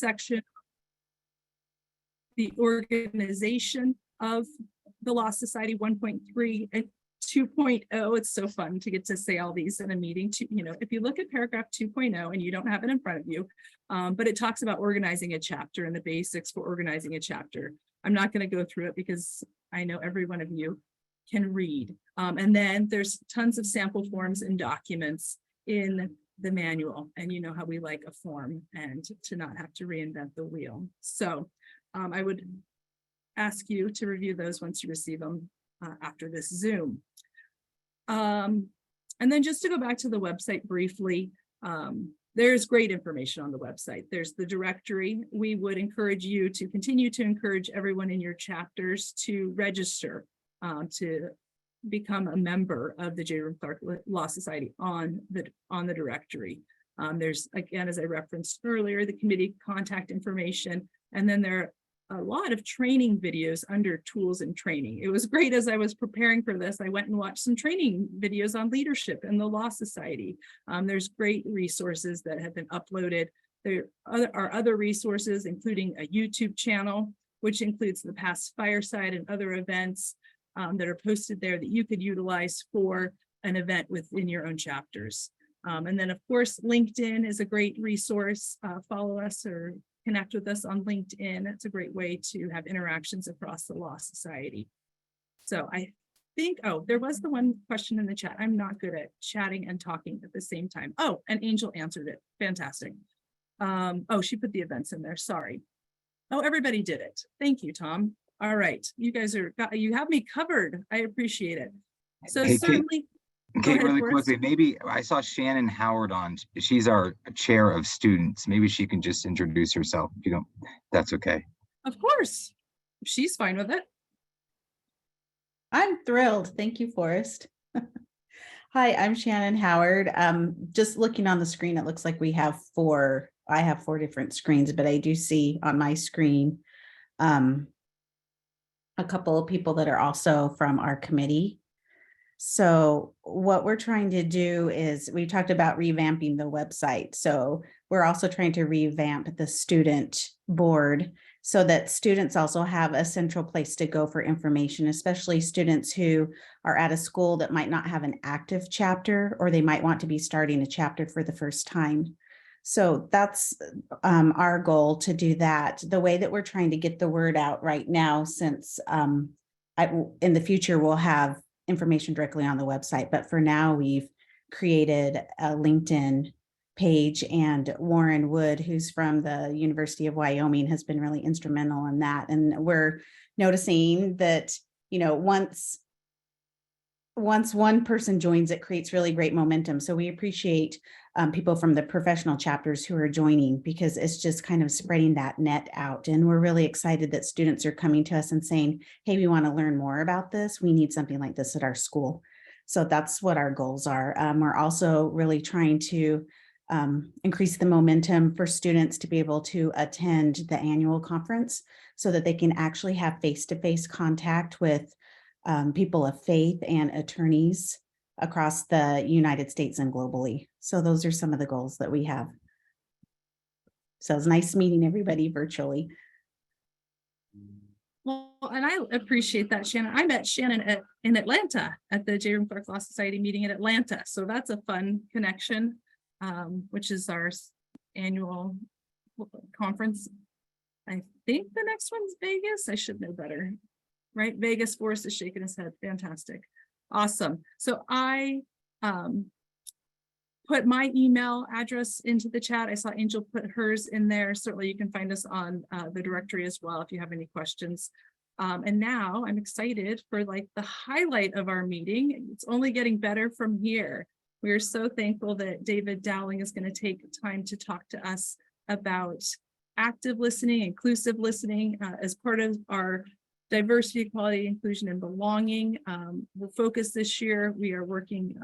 section, the organization of the Law Society 1.3 and 2.0. It's so fun to get to say all these in a meeting. If you look at paragraph 2.0 and you don't have it in front of you, but it talks about organizing a chapter and the basics for organizing a chapter. I'm not going to go through it because I know every one of you can read. And then there's tons of sample forms and documents in the manual, and you know how we like a form and to not have to reinvent the wheel. So I would ask you to review those once you receive them after this Zoom. And then just to go back to the website briefly, there's great information on the website. There's the directory. We would encourage you to continue to encourage everyone in your chapters to register to become a member of the Reuben Clark Law Society on the directory. There's, again, as I referenced earlier, the committee contact information, and then there are a lot of training videos under tools and training. It was great. As I was preparing for this, I went and watched some training videos on leadership in the Law Society. There's great resources that have been uploaded. There are other resources, including a YouTube channel, which includes the past fireside and other events that are posted there that you could utilize for an event within your own chapters. And then, of course, LinkedIn is a great resource. Follow us or connect with us on LinkedIn. It's a great way to have interactions across the Law Society. So I think, there was the one question in the chat. I'm not good at chatting and talking at the same time. Oh, and Angel answered it. Fantastic. She put the events in there. Sorry. Oh, everybody did it. Thank you, Tom. All right. You guys you have me covered. I appreciate it. So hey, certainly. Kate, really quickly, maybe I saw Shannon Howard on. She's our chair of students. Maybe she can just introduce herself. If you don't, that's okay. Of course. She's fine with it. I'm thrilled. Thank you, Forrest. Hi, I'm Shannon Howard. Just looking on the screen, it looks like we have I have 4 different screens, but I do see on my screen a couple of people that are also from our committee. So what we're trying to do is, we talked about revamping the website. So we're also trying to revamp the student board so that students also have a central place to go for information, especially students who are at a school that might not have an active chapter, or they might want to be starting a chapter for the first time. So that's our goal, to do that. The way that we're trying to get the word out right now, since in the future we'll have information directly on the website, but for now we've created a LinkedIn page, and Warren Wood, who's from the University of Wyoming, has been really instrumental in that. And we're noticing that, once one person joins, it creates really great momentum. So we appreciate people from the professional chapters who are joining, because it's just kind of spreading that net out. And we're really excited that students are coming to us and saying, hey, we want to learn more about this. We need something like this at our school. So that's what our goals are. We're also really trying to increase the momentum for students to be able to attend the annual conference, so that they can actually have face-to-face contact with people of faith and attorneys across the United States and globally. So those are some of the goals that we have. So it's nice meeting everybody virtually. Well, and I appreciate that, Shannon. I met Shannon in Atlanta at the Reuben Clark Law Society meeting in Atlanta. So that's a fun connection, which is our annual conference. I think the next one's Vegas. I should know better. Right? Vegas. Forrest is shaking his head. Fantastic. Awesome. So I put my email address into the chat. I saw Angel put hers in there. Certainly you can find us on the directory as well if you have any questions. And now I'm excited for the highlight of our meeting. It's only getting better from here. We are so thankful that David Dowling is going to take time to talk to us about active listening, inclusive listening as part of our diversity, equality, inclusion, and belonging. We'll focus this year. We are working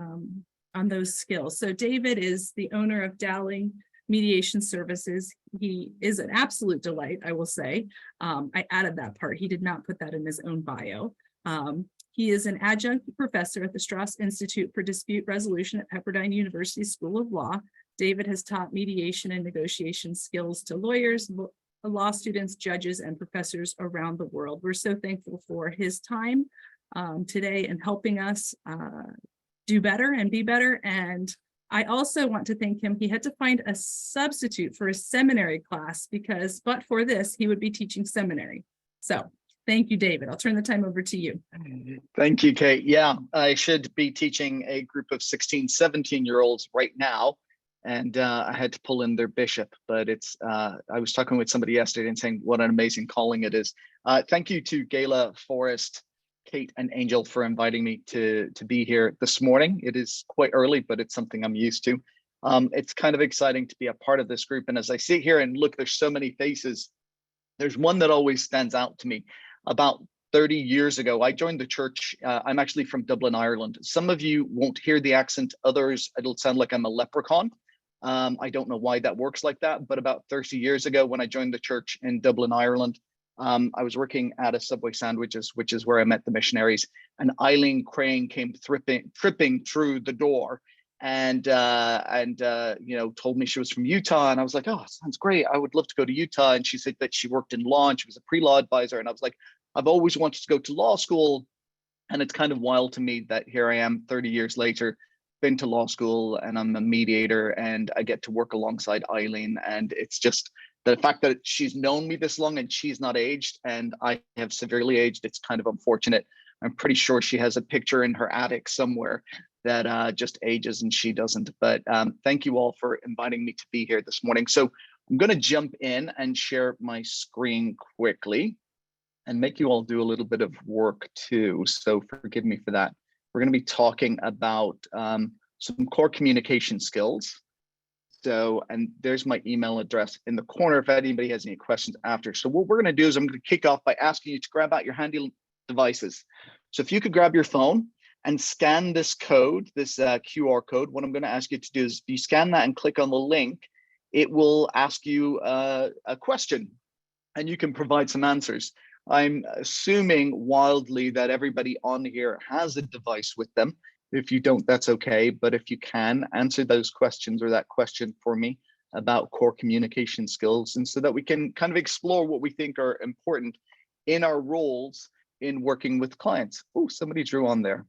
on those skills. So David is the owner of Dowling Mediation Services. He is an absolute delight, I will say. I added that part. He did not put that in his own bio. He is an adjunct professor at the Strauss Institute for Dispute Resolution at Pepperdine University School of Law. David has taught mediation and negotiation skills to lawyers, law students, judges, and professors around the world. We're so thankful for his time today and helping us do better and be better. And I also want to thank him. He had to find a substitute for a seminary class because, but for this, he would be teaching seminary. So thank you, David. I'll turn the time over to you. Thank you, Kate. Yeah, I should be teaching a group of 16, 17-year-olds right now. And I had to pull in their bishop, but it's, I was talking with somebody yesterday and saying what an amazing calling it is. Thank you to Gayla, Forrest, Kate, and Angel for inviting me to be here this morning. It is quite early, but it's something I'm used to. It's kind of exciting to be a part of this group. And as I sit here and look, there's so many faces. There's one that always stands out to me. About 30 years ago, I joined the church. I'm actually from Dublin, Ireland. Some of you won't hear the accent. Others, it'll sound like I'm a leprechaun. I don't know why that works like that, but about 30 years ago, when I joined the church in Dublin, Ireland, I was working at a Subway Sandwiches, which is where I met the missionaries. And Eileen Crane came tripping through the door and you know, told me she was from Utah. And I was like, oh, sounds great. I would love to go to Utah. And she said that she worked in law and she was a pre-law advisor. And I was like, I've always wanted to go to law school. And it's kind of wild to me that here I am 30 years later, been to law school, and I'm a mediator and I get to work alongside Eileen. And it's just the fact that she's known me this long and she's not aged and I have severely aged. It's kind of unfortunate. I'm pretty sure she has a picture in her attic somewhere that just ages and she doesn't. But thank you all for inviting me to be here this morning. So I'm going to jump in and share my screen quickly and make you all do a little bit of work too. So forgive me for that. We're going to be talking about some core communication skills. So, and there's my email address in the corner if anybody has any questions after. So what we're going to do is I'm going to kick off by asking you to grab out your handy devices. So if you could grab your phone and scan this code, this QR code, what I'm going to ask you to do is if you scan that and click on the link, it will ask you a question and you can provide some answers. I'm assuming wildly that everybody on here has a device with them. If you don't, that's okay. But if you can, answer those questions or that question for me about core communication skills, and so that we can kind of explore what we think are important in our roles in working with clients. Oh, somebody drew on there.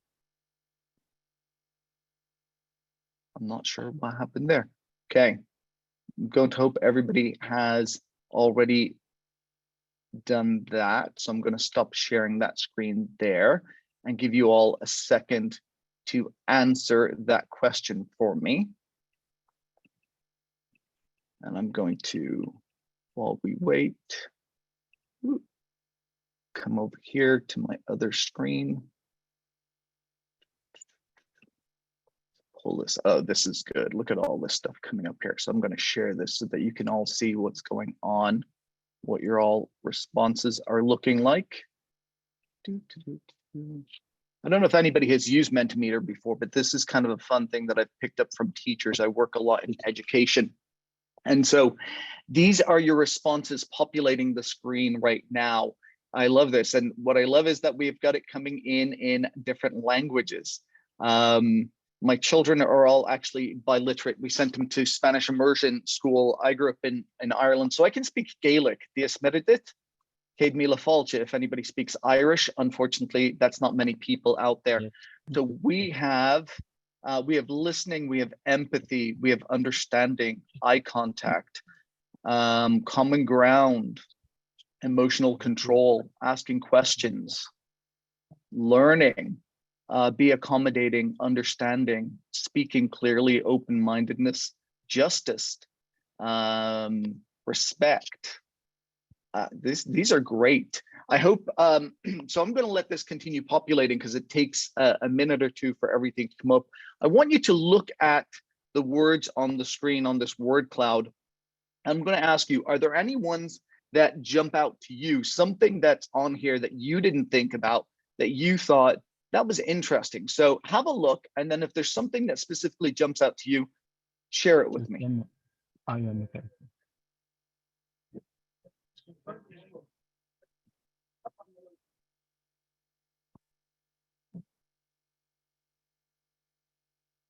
I'm not sure what happened there. Okay, I'm going to hope everybody has already done that. So I'm going to stop sharing that screen there and give you all a second to answer that question for me. And I'm going to, while we wait, come over here to my other screen. Pull this. Oh, this is good. Look at all this stuff coming up here. So I'm going to share this so that you can all see what's going on, what your all responses are looking like. I don't know if anybody has used Mentimeter before, but this is kind of a fun thing that I've picked up from teachers. I work a lot in education. And so these are your responses populating the screen right now. I love this. And what I love is that we've got it coming in different languages. My children are all actually biliterate. We sent them to Spanish immersion school. I grew up in Ireland, so I can speak Gaelic. Dias Meredith, Céad Míle Fáilte. If anybody speaks Irish, unfortunately, that's not many people out there. Yeah. So we have listening, we have empathy, we have understanding, eye contact, common ground, emotional control, asking questions, learning, be accommodating, understanding, speaking clearly, open-mindedness, justice, respect. These are great. I hope, so I'm going to let this continue populating because it takes a minute or two for everything to come up. I want you to look at the words on the screen on this word cloud. I'm going to ask you, are there any ones that jump out to you? Something that's on here that you didn't think about, that you thought that was interesting. So have a look. And then if there's something that specifically jumps out to you, share it with me.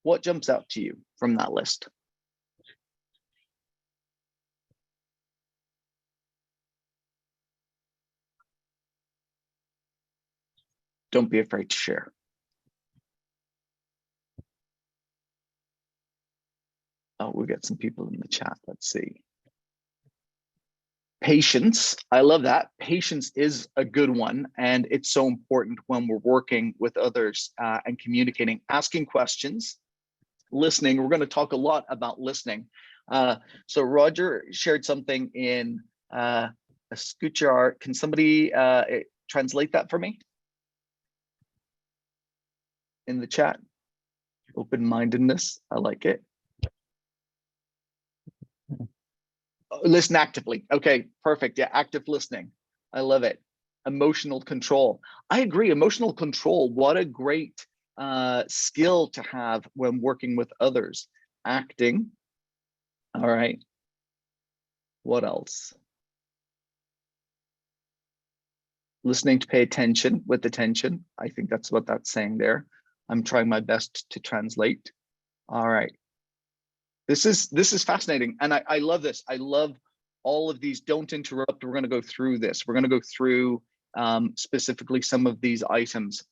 What jumps out to you from that list? Don't be afraid to share. Oh, we'll get some people in the chat. Let's see. Patience. I love that. Patience is a good one. And it's so important when we're working with others and communicating, asking questions, listening. We're going to talk a lot about listening. So Roger shared something in a Scuchar. Can somebody translate that for me? In the chat. Open-mindedness. I like it. Listen actively. Okay, perfect. Yeah, active listening. I love it. Emotional control. I agree. Emotional control. What a great skill to have when working with others. Acting. All right. What else? Listening to pay attention with attention. I think that's what that's saying there. I'm trying my best to translate. All right. This is fascinating. And I love this. I love all of these. Don't interrupt. We're going to go through this. We're going to go through specifically some of these items.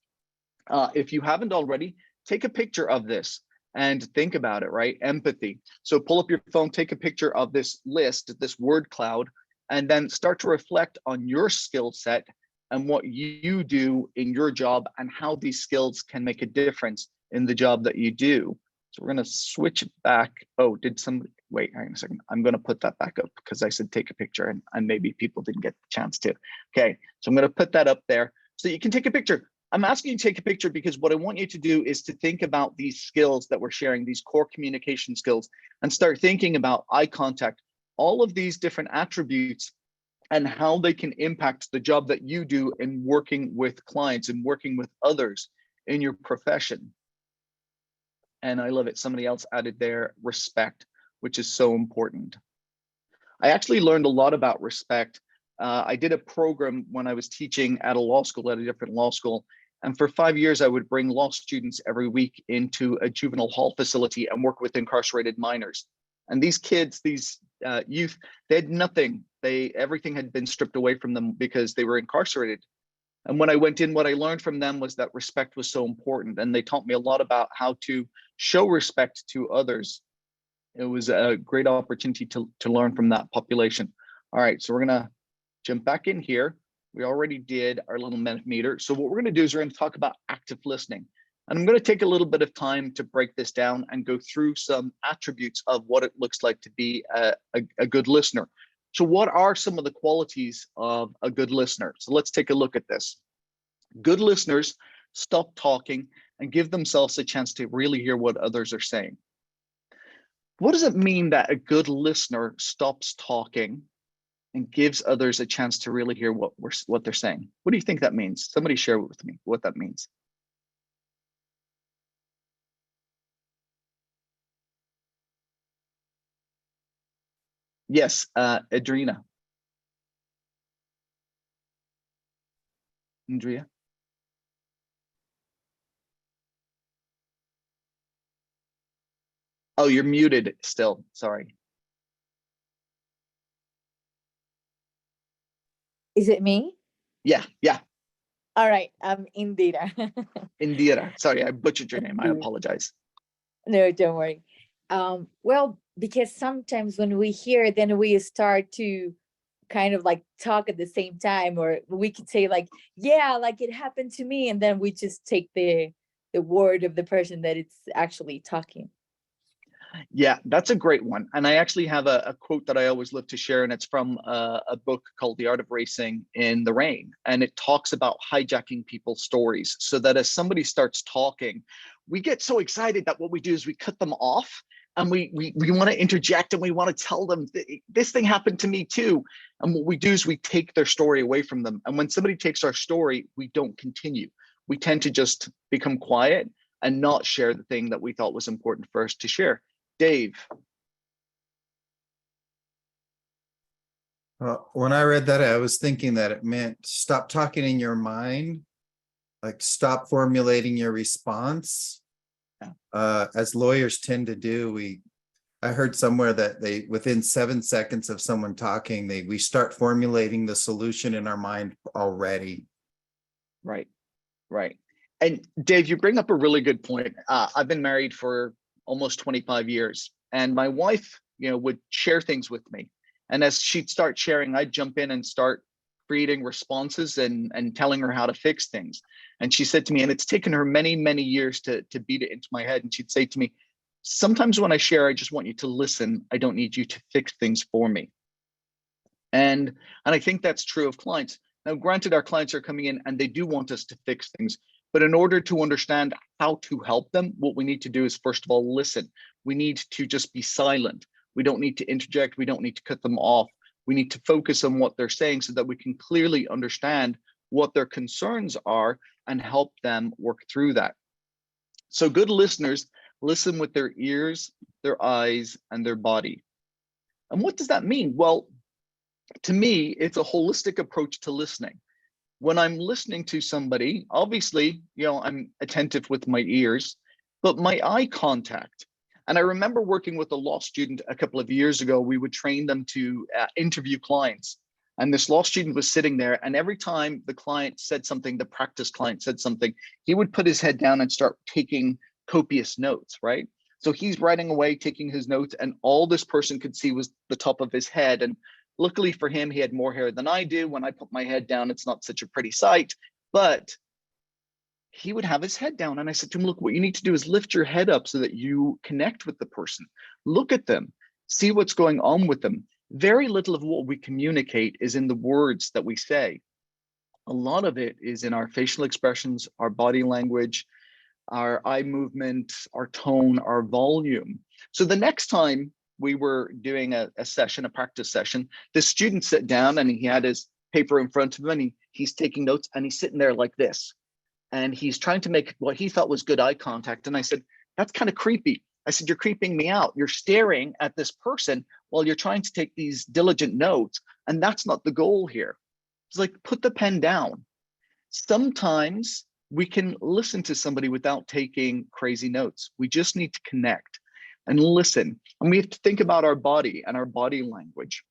If you haven't already, take a picture of this and think about it, right? Empathy. So pull up your phone, take a picture of this list, this word cloud, and then start to reflect on your skill set and what you do in your job and how these skills can make a difference in the job that you do. So we're going to switch it back. Oh, did somebody, wait, hang on a second. I'm going to put that back up because I said take a picture and maybe people didn't get the chance to. Okay, so I'm going to put that up there so you can take a picture. I'm asking you to take a picture because what I want you to do is to think about these skills that we're sharing, these core communication skills, and start thinking about eye contact, all of these different attributes and how they can impact the job that you do in working with clients and working with others in your profession. And I love it. Somebody else added there, respect, which is so important. I actually learned a lot about respect. I did a program when I was teaching at a law school, at a different law school. And for 5 years, I would bring law students every week into a juvenile hall facility and work with incarcerated minors. And these kids, these youth, they had nothing. Everything had been stripped away from them because they were incarcerated. And when I went in, what I learned from them was that respect was so important. And they taught me a lot about how to show respect to others. It was a great opportunity to learn from that population. All right, so we're gonna jump back in here. We already did our little minute meter. So what we're gonna do is we're gonna talk about active listening. And I'm gonna take a little bit of time to break this down and go through some attributes of what it looks like to be a good listener. So what are some of the qualities of a good listener? So let's take a look at this. Good listeners stop talking and give themselves a chance to really hear what others are saying. What does it mean that a good listener stops talking and gives others a chance to really hear what they're saying? What do you think that means? Somebody share with me what that means. Yes, Adrina. Andrea. Oh, you're muted still. Sorry. Is it me? Yeah. All right, I'm Indira. Indira. Sorry, I butchered your name. I apologize. No, don't worry. Well, because sometimes when we hear, then we start to kind of like talk at the same time, or we could say like, yeah, like it happened to me. And then we just take the word of the person that it's actually talking. Yeah, that's a great one. And I actually have a quote that I always love to share, and it's from a book called The Art of Racing in the Rain. And it talks about hijacking people's stories so that as somebody starts talking, we get so excited that what we do is we cut them off and we want to interject and we want to tell them this thing happened to me too. And what we do is we take their story away from them. And when somebody takes our story, we don't continue. We tend to just become quiet and not share the thing that we thought was important for us to share. Dave. When I read that, I was thinking that it meant stop talking in your mind, like stop formulating your response. As lawyers tend to do, I heard somewhere that within 7 seconds of someone talking, we start formulating the solution in our mind already. Right. Right. And Dave, you bring up a really good point. I've been married for almost 25 years, and my wife, would share things with me. And as she'd start sharing, I'd jump in and start creating responses and telling her how to fix things. And she said to me, and it's taken her many, many years to beat it into my head. And she'd say to me, sometimes when I share, I just want you to listen. I don't need you to fix things for me. And I think that's true of clients. Now, granted, our clients are coming in and they do want us to fix things. But in order to understand how to help them, what we need to do is, first of all, listen. We need to just be silent. We don't need to interject. We don't need to cut them off. We need to focus on what they're saying so that we can clearly understand what their concerns are and help them work through that. So good listeners listen with their ears, their eyes, and their body. And what does that mean? Well, to me, it's a holistic approach to listening. When I'm listening to somebody, obviously, I'm attentive with my ears, but my eye contact. And I remember working with a law student a couple of years ago. We would train them to interview clients. And this law student was sitting there, and every time the client said something, the practice client said something, he would put his head down and start taking copious notes, right? So he's writing away, taking his notes, and all this person could see was the top of his head. And luckily for him, he had more hair than I do. When I put my head down, it's not such a pretty sight, but he would have his head down. And I said to him, look, what you need to do is lift your head up so that you connect with the person. Look at them, see what's going on with them. Very little of what we communicate is in the words that we say. A lot of it is in our facial expressions, our body language, our eye movement, our tone, our volume. So the next time we were doing a session, a practice session, the student sat down and he had his paper in front of him and he's taking notes and he's sitting there like this. And he's trying to make what he thought was good eye contact. And I said, that's kind of creepy. I said, you're creeping me out. You're staring at this person while you're trying to take these diligent notes. And that's not the goal here. It's like, put the pen down. Sometimes we can listen to somebody without taking crazy notes. We just need to connect and listen. And we have to think about our body and our body language.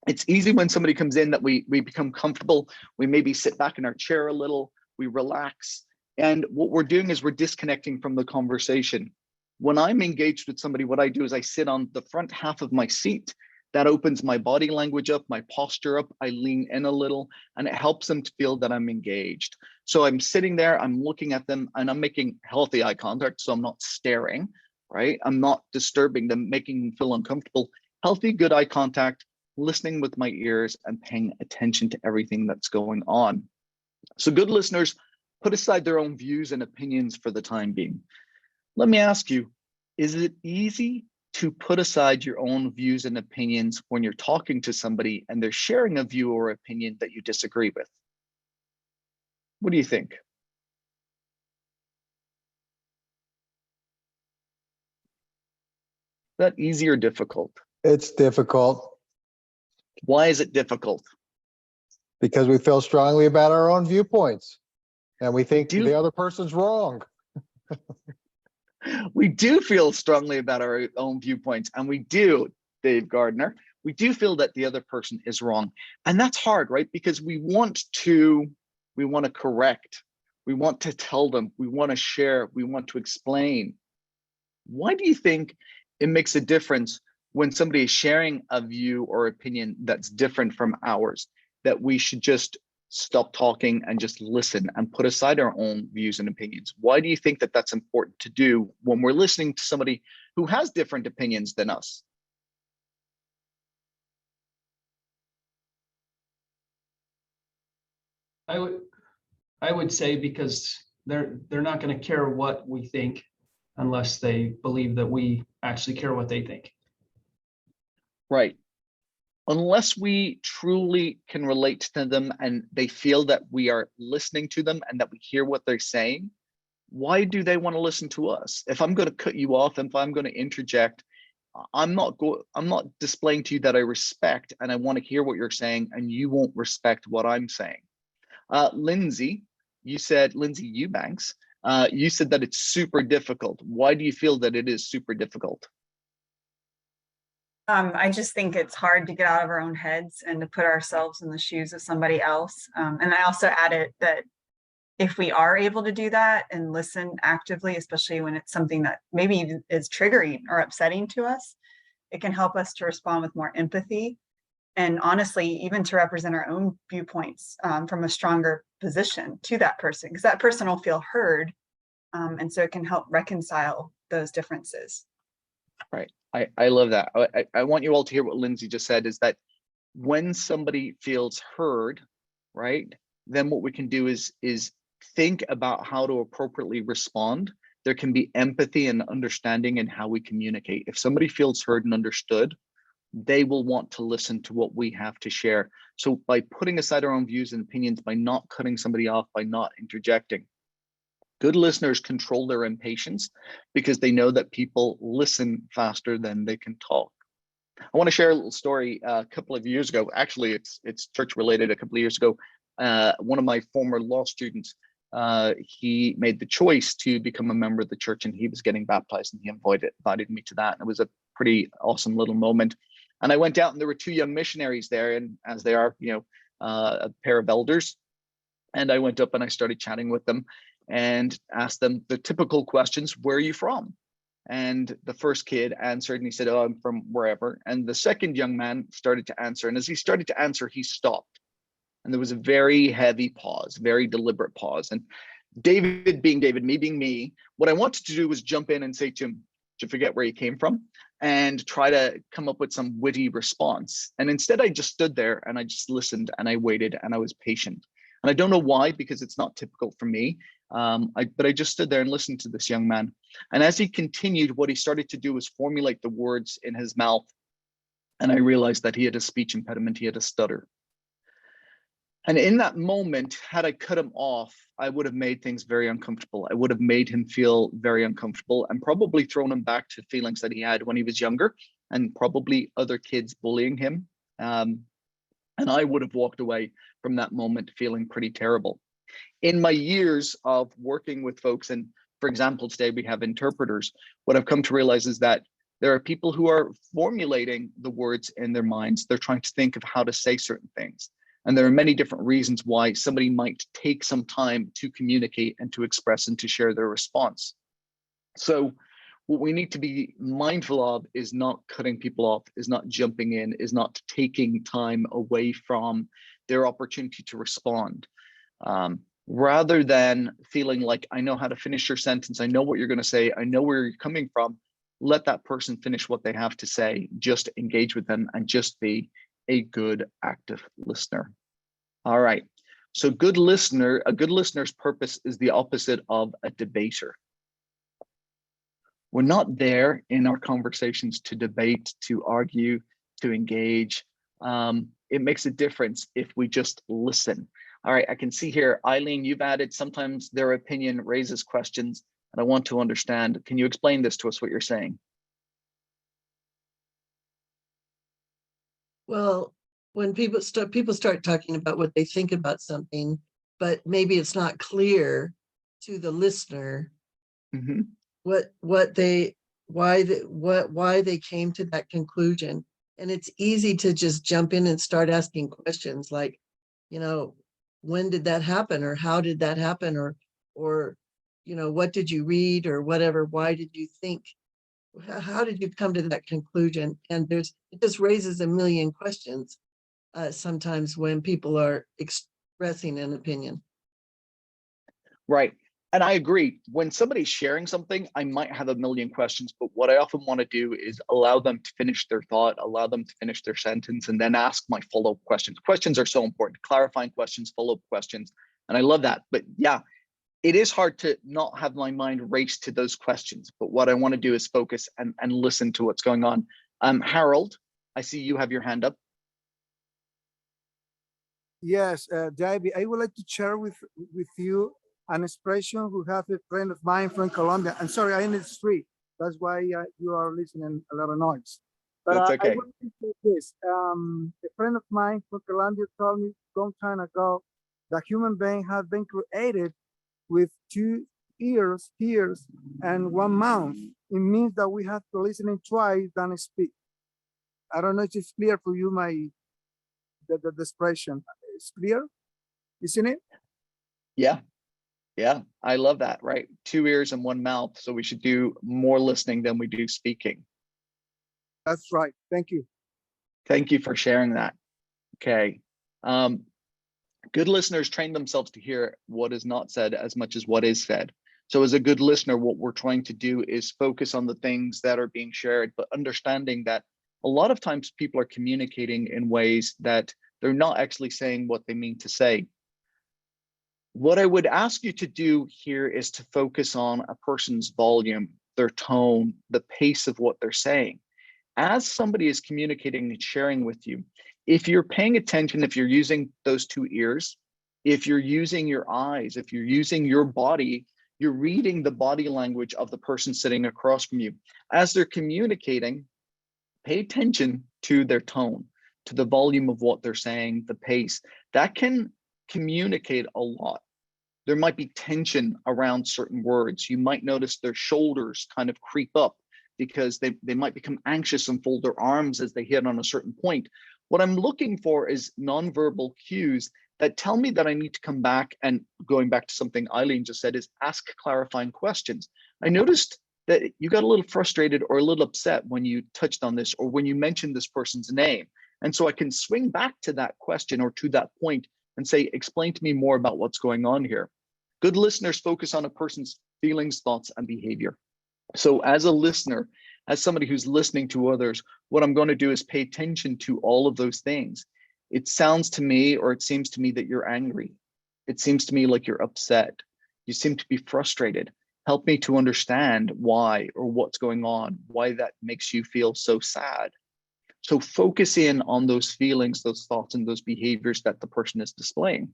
It's easy when somebody comes in that we become comfortable. We maybe sit back in our chair a little, we relax. And what we're doing is we're disconnecting from the conversation. When I'm engaged with somebody, what I do is I sit on the front half of my seat. That opens my body language up, my posture up. I lean in a little and it helps them to feel that I'm engaged. So I'm sitting there, I'm looking at them and I'm making healthy eye contact. So I'm not staring, right? I'm not disturbing them, making them feel uncomfortable. Healthy, good eye contact, listening with my ears and paying attention to everything that's going on. So good listeners put aside their own views and opinions for the time being. Let me ask you, is it easy to put aside your own views and opinions when you're talking to somebody and they're sharing a view or opinion that you disagree with? What do you think? Is that easy or difficult? It's difficult Why is it difficult? because we feel strongly about our own viewpoints and we think Do- the other person's wrong. We do feel strongly about our own viewpoints, and we do, Dave Gardner, we do feel that the other person is wrong. And that's hard, right? Because we want to correct, we want to tell them, we want to share, we want to explain. Why do you think it makes a difference when somebody is sharing a view or opinion that's different from ours, that we should just stop talking and just listen and put aside our own views and opinions? Why do you think that that's important to do when we're listening to somebody who has different opinions than us? I would say because they're not going to care what we think unless they believe that we actually care what they think. Right. Unless we truly can relate to them and they feel that we are listening to them and that we hear what they're saying, why do they want to listen to us? If I'm going to cut you off, if I'm going to interject, I'm not displaying to you that I respect and I want to hear what you're saying, and you won't respect what I'm saying. Lindsay Eubanks, you said that it's super difficult. Why do you feel that it is super difficult? I just think it's hard to get out of our own heads and to put ourselves in the shoes of somebody else. And I also added that if we are able to do that and listen actively, especially when it's something that maybe is triggering or upsetting to us, it can help us to respond with more empathy. And honestly, even to represent our own viewpoints from a stronger position to that person, because that person will feel heard. And so it can help reconcile those differences. Right. I love that. I want you all to hear what Lindsay just said, is that when somebody feels heard, right, then what we can do is think about how to appropriately respond. There can be empathy and understanding in how we communicate. If somebody feels heard and understood, they will want to listen to what we have to share. So by putting aside our own views and opinions, by not cutting somebody off, by not interjecting, good listeners control their impatience because they know that people listen faster than they can talk. I want to share a little story. A couple of years ago, actually it's church related. A couple of years ago, one of my former law students, he made the choice to become a member of the church, and he was getting baptized, and he invited me to that. And it was a pretty awesome little moment. And I went out, and there were two young missionaries there, and as they are, a pair of elders. And I went up and I started chatting with them and asked them the typical questions: where are you from? And the first kid answered, and he said, oh, I'm from wherever. And the second young man started to answer. And as he started to answer, he stopped. And there was a very heavy pause, very deliberate pause. And David being David, me being me, what I wanted to do was jump in and say to him, did you forget where you came from? And try to come up with some witty response. And instead, I just stood there and I just listened and I waited and I was patient. And I don't know why, because it's not typical for me. But I just stood there and listened to this young man. And as he continued, what he started to do was formulate the words in his mouth. And I realized that he had a speech impediment, he had a stutter. And in that moment, had I cut him off, I would have made things very uncomfortable. I would have made him feel very uncomfortable and probably thrown him back to feelings that he had when he was younger, and probably other kids bullying him. And I would have walked away from that moment feeling pretty terrible. In my years of working with folks, and for example, today we have interpreters, what I've come to realize is that there are people who are formulating the words in their minds. They're trying to think of how to say certain things. And there are many different reasons why somebody might take some time to communicate and to express and to share their response. So what we need to be mindful of is not cutting people off, is not jumping in, is not taking time away from their opportunity to respond. Rather than feeling like, I know how to finish your sentence, I know what you're going to say, I know where you're coming from, let that person finish what they have to say. Just engage with them and just be a good active listener. All right. So a good listener's purpose is the opposite of a debater. We're not there in our conversations to debate, to argue, to engage. It makes a difference if we just listen. All right, I can see here, Eileen, you've added sometimes their opinion raises questions, and I want to understand. Can you explain this to us, what you're saying? Well, when people start talking about what they think about something, but maybe it's not clear to the listener why they came to that conclusion. And it's easy to just jump in and start asking questions like, when did that happen, or how did that happen, or what did you read, or whatever, why did you think, how did you come to that conclusion? And it just raises a million questions sometimes when people are expressing an opinion. Right. And I agree. When somebody's sharing something, I might have a million questions, but what I often want to do is allow them to finish their thought, allow them to finish their sentence, and then ask my follow-up questions. Questions are so important, clarifying questions, follow-up questions. And I love that. But yeah, it is hard to not have my mind race to those questions. But what I want to do is focus and listen to what's going on. Harold, I see you have your hand up. Yes, Davey, I would like to share with you an expression who have a friend of mine from Colombia. I'm sorry, I'm in the street. That's why you are listening a lot of noise. But that's okay. I want to say this. A friend of mine from Colombia told me a long time ago that human beings have been created with 2 ears, and 1 mouth. It means that we have to listen twice than speak. I don't know if it's clear for you, the expression. It's clear, isn't it? Yeah. Yeah, I love that, right? 2 ears and 1 mouth. So we should do more listening than we do speaking. That's right. Thank you. Thank you for sharing that. Okay. Good listeners train themselves to hear what is not said as much as what is said. So as a good listener, what we're trying to do is focus on the things that are being shared, but understanding that a lot of times people are communicating in ways that they're not actually saying what they mean to say. What I would ask you to do here is to focus on a person's volume, their tone, the pace of what they're saying. As somebody is communicating and sharing with you, if you're paying attention, if you're using those 2 ears, if you're using your eyes, if you're using your body, you're reading the body language of the person sitting across from you. As they're communicating, pay attention to their tone, to the volume of what they're saying, the pace. That can communicate a lot. There might be tension around certain words. You might notice their shoulders kind of creep up because they might become anxious and fold their arms as they hit on a certain point. What I'm looking for is nonverbal cues that tell me that I need to come back, and going back to something Eileen just said, is ask clarifying questions. I noticed that you got a little frustrated or a little upset when you touched on this or when you mentioned this person's name. And so I can swing back to that question or to that point and say, explain to me more about what's going on here. Good listeners focus on a person's feelings, thoughts, and behavior. So as a listener, as somebody who's listening to others, what I'm going to do is pay attention to all of those things. It sounds to me, or it seems to me, that you're angry. It seems to me like you're upset. You seem to be frustrated. Help me to understand why or what's going on, why that makes you feel so sad. So focus in on those feelings, those thoughts, and those behaviors that the person is displaying.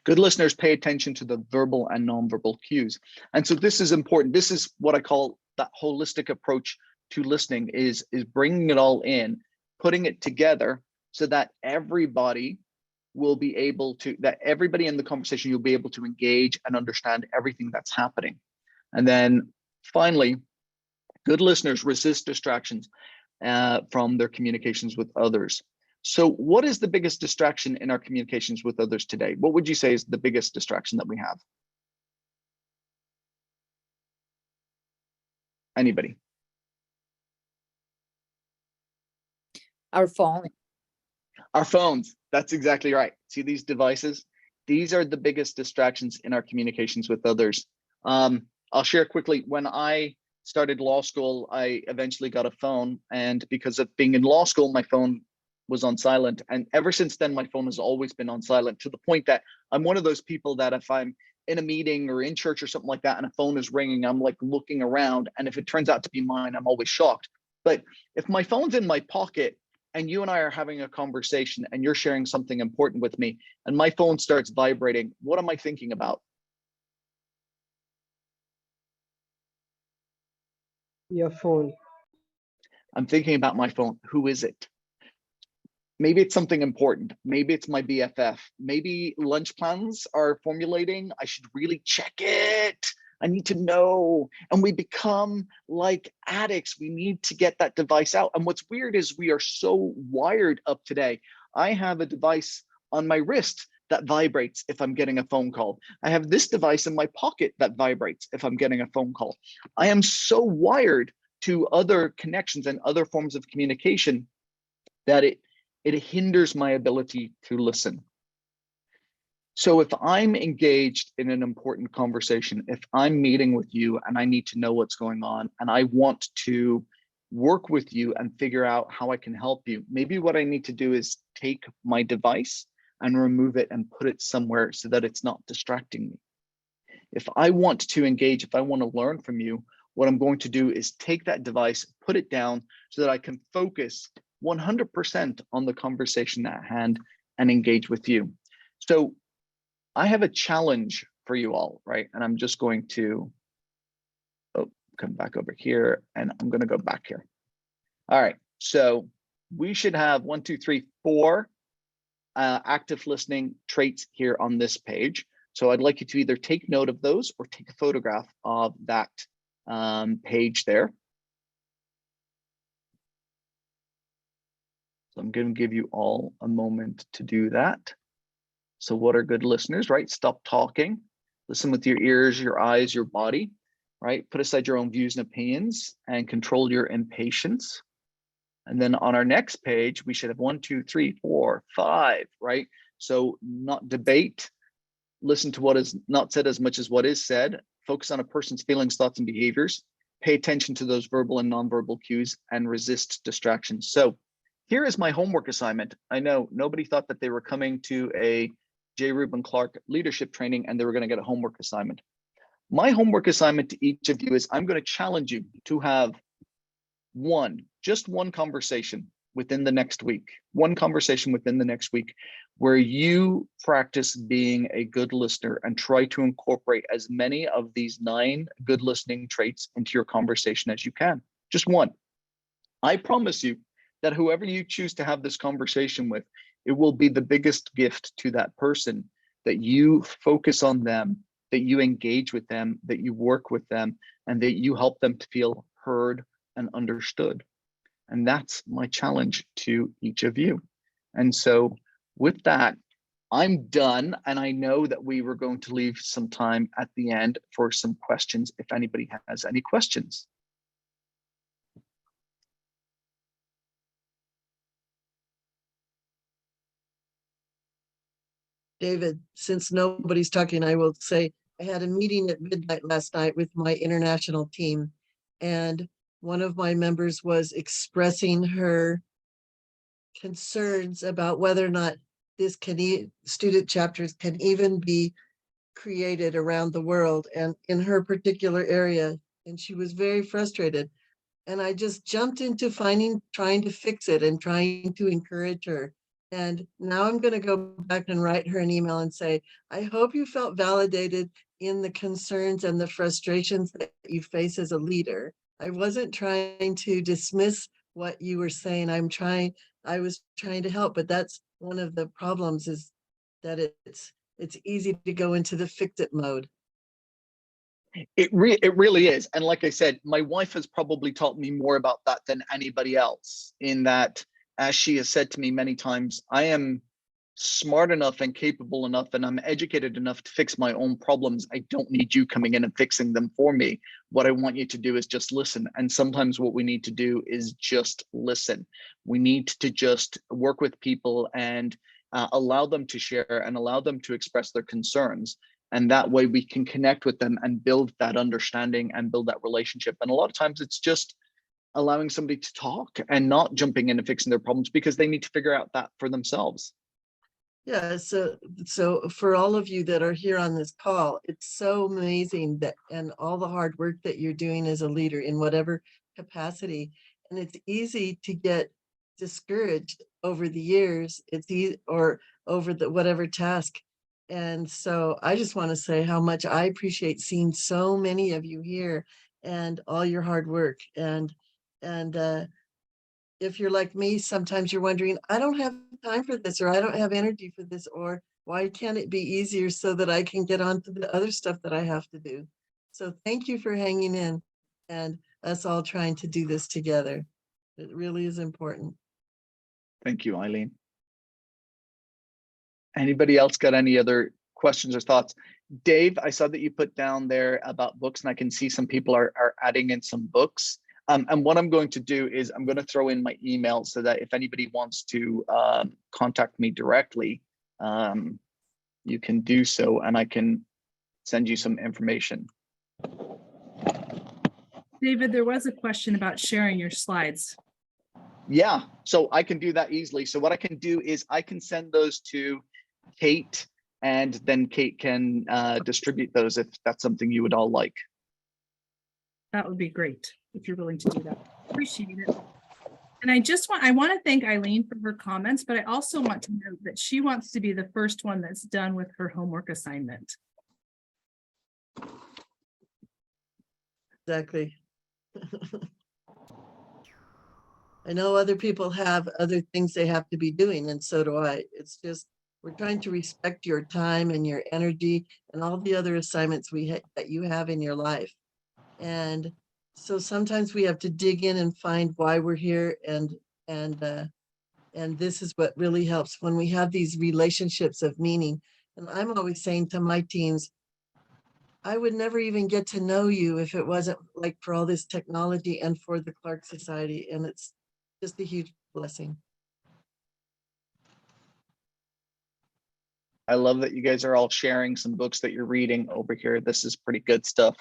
Good listeners pay attention to the verbal and nonverbal cues. And so this is important. This is what I call that holistic approach to listening, is bringing it all in, putting it together so that everybody will be able to, that everybody in the conversation, you'll be able to engage and understand everything that's happening. And then finally, good listeners resist distractions from their communications with others. So what is the biggest distraction in our communications with others today? What would you say is the biggest distraction that we have? Anybody? Our phone. Our phones. That's exactly right. See these devices? These are the biggest distractions in our communications with others. I'll share quickly. When I started law school, I eventually got a phone, and because of being in law school, my phone was on silent. And ever since then, my phone has always been on silent, to the point that I'm one of those people that if I'm in a meeting or in church or something like that, and a phone is ringing, I'm like looking around. And if it turns out to be mine, I'm always shocked. But if my phone's in my pocket and you and I are having a conversation and you're sharing something important with me and my phone starts vibrating, what am I thinking about? Your phone. I'm thinking about my phone. Who is it? Maybe it's something important. Maybe it's my BFF. Maybe lunch plans are formulating. I should really check it. I need to know. And we become like addicts. We need to get that device out. And what's weird is we are so wired up today. I have a device on my wrist that vibrates if I'm getting a phone call. I have this device in my pocket that vibrates if I'm getting a phone call. I am so wired to other connections and other forms of communication that it hinders my ability to listen. So if I'm engaged in an important conversation, if I'm meeting with you and I need to know what's going on and I want to work with you and figure out how I can help you, maybe what I need to do is take my device and remove it and put it somewhere so that it's not distracting me. If I want to engage, if I want to learn from you, what I'm going to do is take that device, put it down so that I can focus 100% on the conversation at hand and engage with you. So I have a challenge for you all, right? And I'm just going to come back over here and I'm going to go back here. All right, so we should have 4 active listening traits here on this page. So I'd like you to either take note of those or take a photograph of that page there. So I'm going to give you all a moment to do that. So what are good listeners, right? Stop talking. Listen with your ears, your eyes, your body, right? Put aside your own views and opinions and control your impatience. And then on our next page, we should have 1, 2, 3, 4, 5, right? So not debate, listen to what is not said as much as what is said, focus on a person's feelings, thoughts, and behaviors, pay attention to those verbal and nonverbal cues, and resist distractions. So here is my homework assignment. I know nobody thought that they were coming to a Reuben Clark leadership training and they were going to get a homework assignment. My homework assignment to each of you is I'm going to challenge you to have just one conversation within the next week, where you practice being a good listener and try to incorporate as many of these 9 good listening traits into your conversation as you can. Just one. I promise you that whoever you choose to have this conversation with, it will be the biggest gift to that person, that you focus on them, that you engage with them, that you work with them, and that you help them to feel heard and understood. And that's my challenge to each of you. And so with that, I'm done. And I know that we were going to leave some time at the end for some questions, if anybody has any questions. David, since nobody's talking, I will say I had a meeting at midnight last night with my international team, and one of my members was expressing her concerns about whether or not this student chapters can even be created around the world and in her particular area. And she was very frustrated. And I just jumped into trying to fix it and trying to encourage her. And now I'm going to go back and write her an email and say, I hope you felt validated in the concerns and the frustrations that you face as a leader. I wasn't trying to dismiss what you were saying. I was trying to help, but that's one of the problems, is that it's easy to go into the fix it mode. It really is. And like I said, my wife has probably taught me more about that than anybody else, in that, as she has said to me many times, I am smart enough and capable enough and I'm educated enough to fix my own problems. I don't need you coming in and fixing them for me. What I want you to do is just listen. And sometimes what we need to do is just listen. We need to just work with people and allow them to share and allow them to express their concerns. And that way we can connect with them and build that understanding and build that relationship. And a lot of times it's just allowing somebody to talk and not jumping in and fixing their problems, because they need to figure out that for themselves. Yeah, so for all of you that are here on this call, it's so amazing that, and all the hard work that you're doing as a leader in whatever capacity. And it's easy to get discouraged over the years. It's easy, or over the whatever task. And so I just want to say how much I appreciate seeing so many of you here and all your hard work. And if you're like me, sometimes you're wondering, I don't have time for this, or I don't have energy for this, or why can't it be easier so that I can get on to the other stuff that I have to do? So thank you for hanging in and us all trying to do this together. It really is important. Thank you, Eileen. Anybody else got any other questions or thoughts? Dave, I saw that you put down there about books, and I can see some people are adding in some books. And what I'm going to do is I'm going to throw in my email so that if anybody wants to contact me directly, you can do so, and I can send you some information. David, there was a question about sharing your slides. Yeah, so I can do that easily. So what I can do is I can send those to Kate, and then Kate can distribute those if that's something you would all like. That would be great if you're willing to do that. Appreciate it. And I want to thank Eileen for her comments, but I also want to note that she wants to be the first one that's done with her homework assignment. Exactly. I know other people have other things they have to be doing, and so do I. It's just, we're trying to respect your time and your energy and all the other assignments that you have in your life. And so sometimes we have to dig in and find why we're here, and this is what really helps when we have these relationships of meaning. And I'm always saying to my teams, I would never even get to know you if it wasn't like for all this technology and for the Clark Society. And it's just a huge blessing. I love that you guys are all sharing some books that you're reading over here. This is pretty good stuff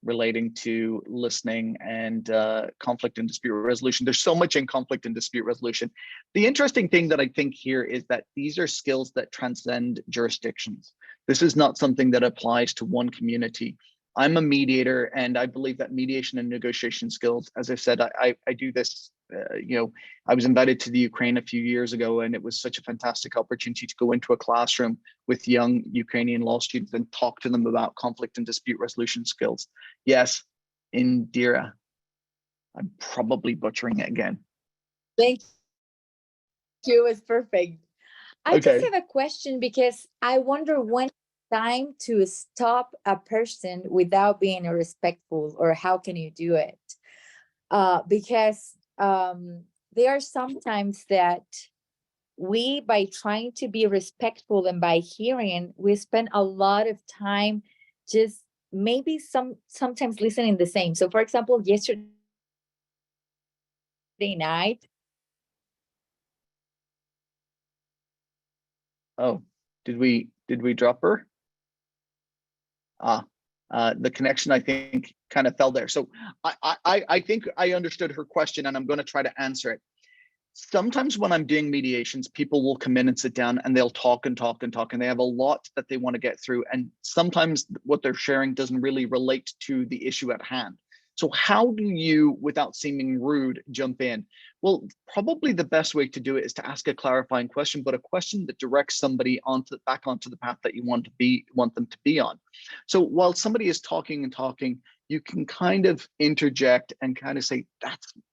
relating to listening and conflict and dispute resolution. There's so much in conflict and dispute resolution. The interesting thing that I think here is that these are skills that transcend jurisdictions. This is not something that applies to one community. I'm a mediator, and I believe that mediation and negotiation skills, as I said, I do this, I was invited to the Ukraine a few years ago, and it was such a fantastic opportunity to go into a classroom with young Ukrainian law students and talk to them about conflict and dispute resolution skills. Yes, Indira. I'm probably butchering it again. Thank you. It's perfect. I just Okay. have a question because I wonder when time to stop a person without being respectful, or how can you do it? Because there are sometimes that we, by trying to be respectful and by hearing, we spend a lot of time just maybe sometimes listening the same. So for example, yesterday night. Oh, did we drop her? The connection, I think, kind of fell there. So I think I understood her question, and I'm going to try to answer it. Sometimes when I'm doing mediations, people will come in and sit down and they'll talk and talk and talk, and they have a lot that they want to get through. And sometimes what they're sharing doesn't really relate to the issue at hand. So how do you, without seeming rude, jump in? Well, probably the best way to do it is to ask a clarifying question, but a question that directs somebody back onto the path that you want them to be on. So while somebody is talking and talking, you can kind of interject and kind of say,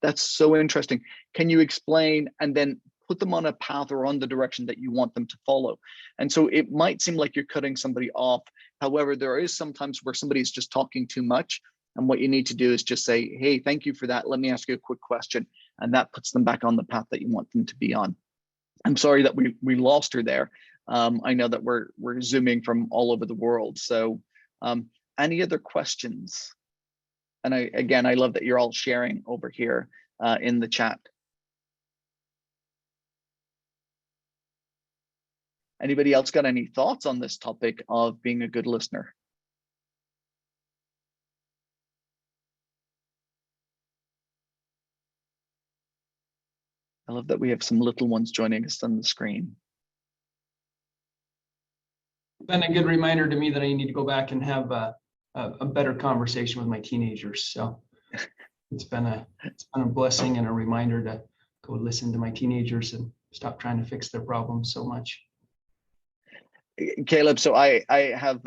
that's so interesting. Can you explain? And then put them on a path or on the direction that you want them to follow. And so it might seem like you're cutting somebody off. However, there is sometimes where somebody is just talking too much. And what you need to do is just say, hey, thank you for that. Let me ask you a quick question. And that puts them back on the path that you want them to be on. I'm sorry that we lost her there. I know that we're Zooming from all over the world. So any other questions? And I love that you're all sharing over here in the chat. Anybody else got any thoughts on this topic of being a good listener? I love that we have some little ones joining us on the screen. Been a good reminder to me that I need to go back and have a better conversation with my teenagers. So it's been a blessing and a reminder to go listen to my teenagers and stop trying to fix their problems so much. Caleb, so I have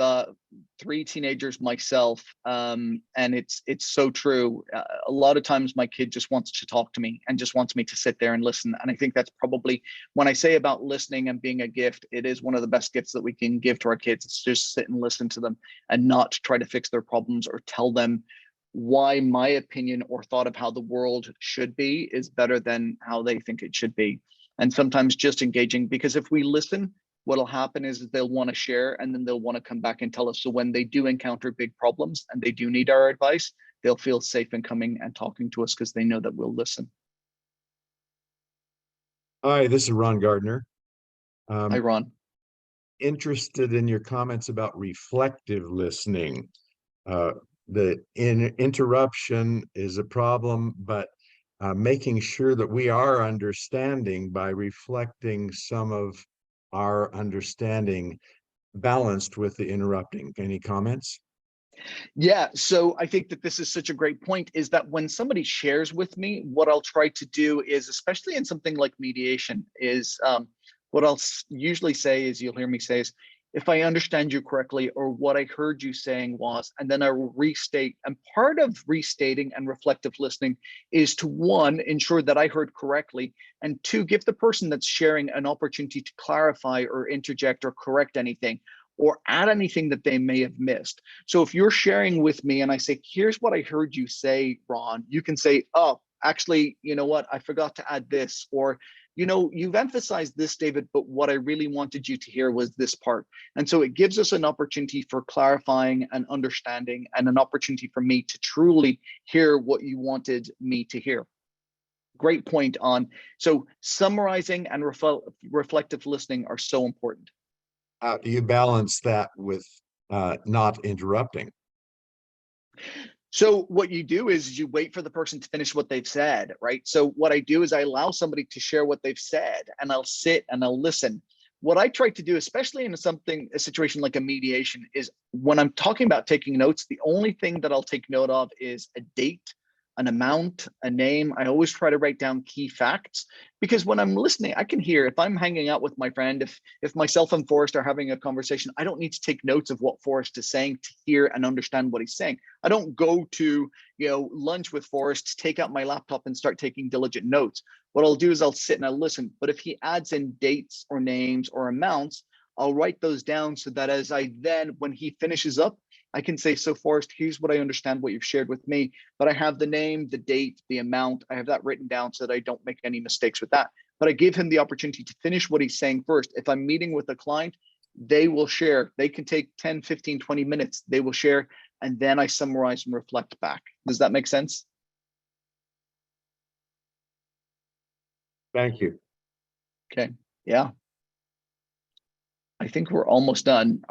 3 teenagers myself, and it's so true. A lot of times my kid just wants to talk to me and just wants me to sit there and listen. And I think that's probably, when I say about listening and being a gift, it is one of the best gifts that we can give to our kids. It's just sit and listen to them and not try to fix their problems or tell them why my opinion or thought of how the world should be is better than how they think it should be. And sometimes just engaging, because if we listen, what'll happen is they'll want to share, and then they'll want to come back and tell us. So when they do encounter big problems and they do need our advice, they'll feel safe in coming and talking to us because they know that we'll listen. Hi, this is Ron Gardner. Hi, Ron. Interested in your comments about reflective listening. The interruption is a problem, but making sure that we are understanding by reflecting some of our understanding balanced with the interrupting. Any comments? Yeah, so I think that this is such a great point, is that when somebody shares with me, what I'll try to do is, especially in something like mediation, is what I'll usually say is, you'll hear me say is, if I understand you correctly, or what I heard you saying was, and then I will restate. And part of restating and reflective listening is to, 1, ensure that I heard correctly, and 2, give the person that's sharing an opportunity to clarify or interject or correct anything or add anything that they may have missed. So if you're sharing with me and I say, here's what I heard you say, Ron, you can say, oh, actually, you know what, I forgot to add this, or you know, you've emphasized this, David, but what I really wanted you to hear was this part. And so it gives us an opportunity for clarifying and understanding, and an opportunity for me to truly hear what you wanted me to hear. Great point on. So summarizing and reflective listening are so important. How do you balance that with not interrupting? So what you do is you wait for the person to finish what they've said, right? So what I do is I allow somebody to share what they've said, and I'll sit and I'll listen. What I try to do, especially in a situation like a mediation, is when I'm talking about taking notes, the only thing that I'll take note of is a date, an amount, a name. I always try to write down key facts, because when I'm listening, I can hear if I'm hanging out with my friend, if myself and Forrest are having a conversation, I don't need to take notes of what Forrest is saying to hear and understand what he's saying. I don't go to, you know, lunch with Forrest, take out my laptop and start taking diligent notes. What I'll do is I'll sit and I'll listen. But if he adds in dates or names or amounts, I'll write those down so that as I then, when he finishes up, I can say, so Forrest, here's what I understand what you've shared with me, but I have the name, the date, the amount, I have that written down so that I don't make any mistakes with that. But I give him the opportunity to finish what he's saying first. If I'm meeting with a client, they will share. They can take 10, 15, 20 minutes. They will share, and then I summarize and reflect back. Does that make sense? Thank you. Okay, yeah. I think we're almost done.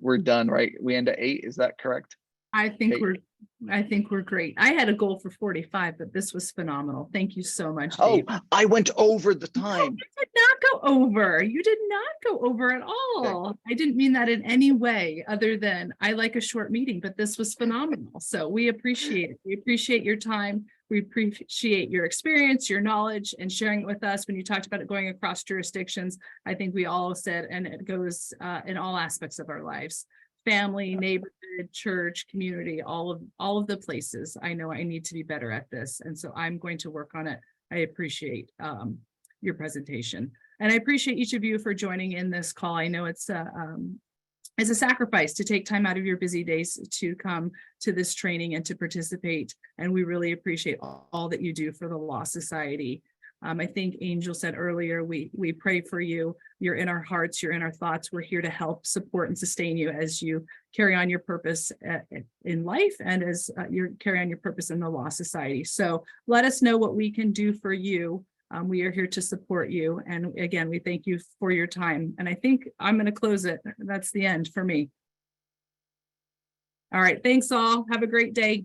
We're done, right? We end at 8, is that correct? I think Okay. we're great. I had a goal for 45, but this was phenomenal. Thank you so much, Oh, Dave. I went over the No, time. you did not go over. You did not go over at all. I didn't mean that in any way other than I like a short meeting, but this was phenomenal. So we appreciate it. We appreciate your time. We appreciate your experience, your knowledge, and sharing it with us. When you talked about it going across jurisdictions, I think we all said, and it goes in all aspects of our lives. Family, neighborhood, church, community, all of the places. I know I need to be better at this. And so I'm going to work on it. I appreciate your presentation. And I appreciate each of you for joining in this call. I know it's a sacrifice to take time out of your busy days to come to this training and to participate. And we really appreciate all that you do for the Law Society. I think Angel said earlier, we pray for you. You're in our hearts, you're in our thoughts. We're here to help, support, and sustain you as you carry on your purpose in life, and as you carry on your purpose in the Law Society. So let us know what we can do for you. We are here to support you. And again, we thank you for your time. And I think I'm going to close it. That's the end for me. All right. Thanks all. Have a great day.